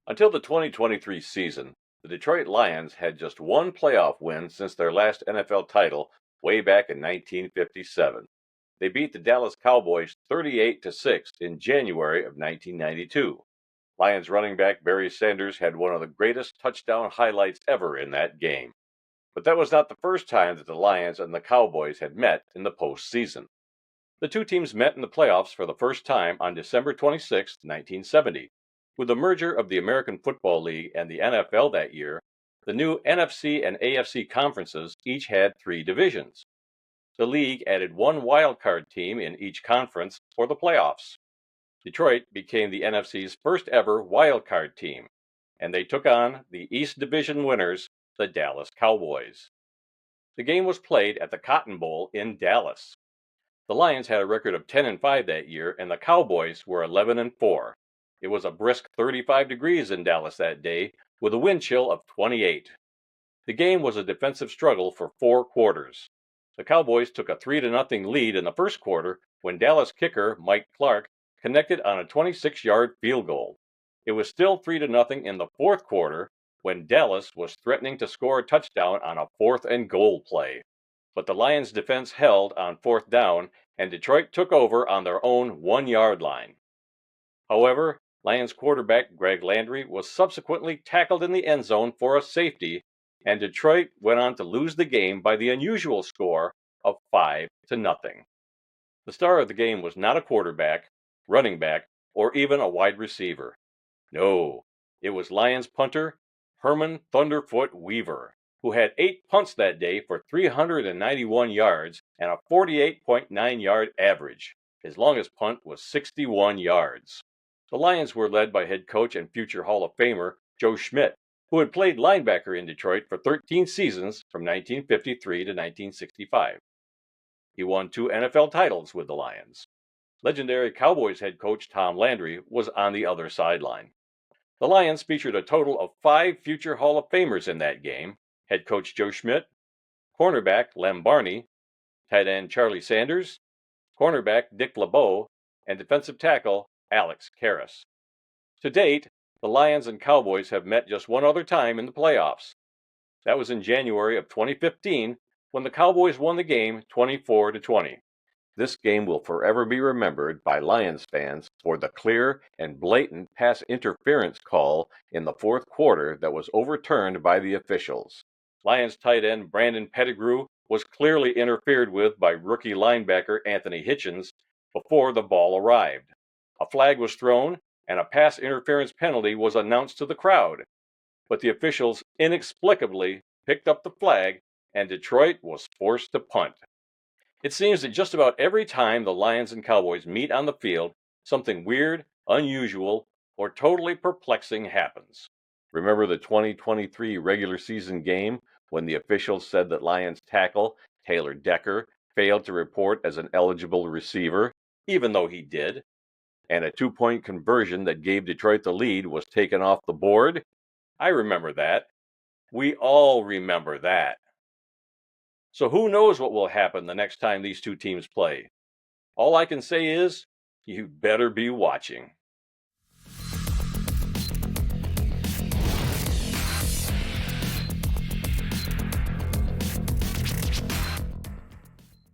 Until the 2023 season, the Detroit Lions had just one playoff win since their last NFL title way back in 1957. They beat the Dallas Cowboys 38-6 in January of 1992. Lions running back Barry Sanders had one of the greatest touchdown highlights ever in that game. But that was not the first time that the Lions and the Cowboys had met in the postseason. The two teams met in the playoffs for the first time on December 26, 1970. With the merger of the American Football League and the NFL that year, the new NFC and AFC conferences each had 3 divisions. The league added one wild-card team in each conference for the playoffs. Detroit became the NFC's first ever wild-card team, and they took on the East Division winners, the Dallas Cowboys. The game was played at the Cotton Bowl in Dallas. The Lions had a record of 10-5 that year, and the Cowboys were 11-4. It was a brisk 35 degrees in Dallas that day, with a wind chill of 28. The game was a defensive struggle for 4 quarters. The Cowboys took a 3-0 lead in the first quarter when Dallas kicker Mike Clark connected on a 26-yard field goal. It was still 3-0 in the fourth quarter when Dallas was threatening to score a touchdown on a 4th and goal play. But the Lions' defense held on 4th down, and Detroit took over on their own 1-yard line. However, Lions quarterback Greg Landry was subsequently tackled in the end zone for a safety, and Detroit went on to lose the game by the unusual score of 5-0. The star of the game was not a quarterback, running back, or even a wide receiver. No, it was Lions punter Herman Thunderfoot Weaver, who had 8 punts that day for 391 yards and a 48.9-yard average. His longest punt was 61 yards. The Lions were led by head coach and future Hall of Famer Joe Schmidt, who had played linebacker in Detroit for 13 seasons from 1953 to 1965. He won 2 NFL titles with the Lions. Legendary Cowboys head coach Tom Landry was on the other sideline. The Lions featured a total of 5 future Hall of Famers in that game: head coach Joe Schmidt, cornerback Lem Barney, tight end Charlie Sanders, cornerback Dick LeBeau, and defensive tackle Alex Karras. To date, the Lions and Cowboys have met just one other time in the playoffs. That was in January of 2015 when the Cowboys won the game 24-20. This game will forever be remembered by Lions fans for the clear and blatant pass interference call in the fourth quarter that was overturned by the officials. Lions tight end Brandon Pettigrew was clearly interfered with by rookie linebacker Anthony Hitchens before the ball arrived. A flag was thrown, and a pass interference penalty was announced to the crowd. But the officials inexplicably picked up the flag, and Detroit was forced to punt. It seems that just about every time the Lions and Cowboys meet on the field, something weird, unusual, or totally perplexing happens. Remember the 2023 regular season game when the officials said that Lions tackle Taylor Decker failed to report as an eligible receiver, even though he did, and a 2-point conversion that gave Detroit the lead was taken off the board? I remember that. We all remember that. So who knows what will happen the next time these two teams play? All I can say is, you better be watching.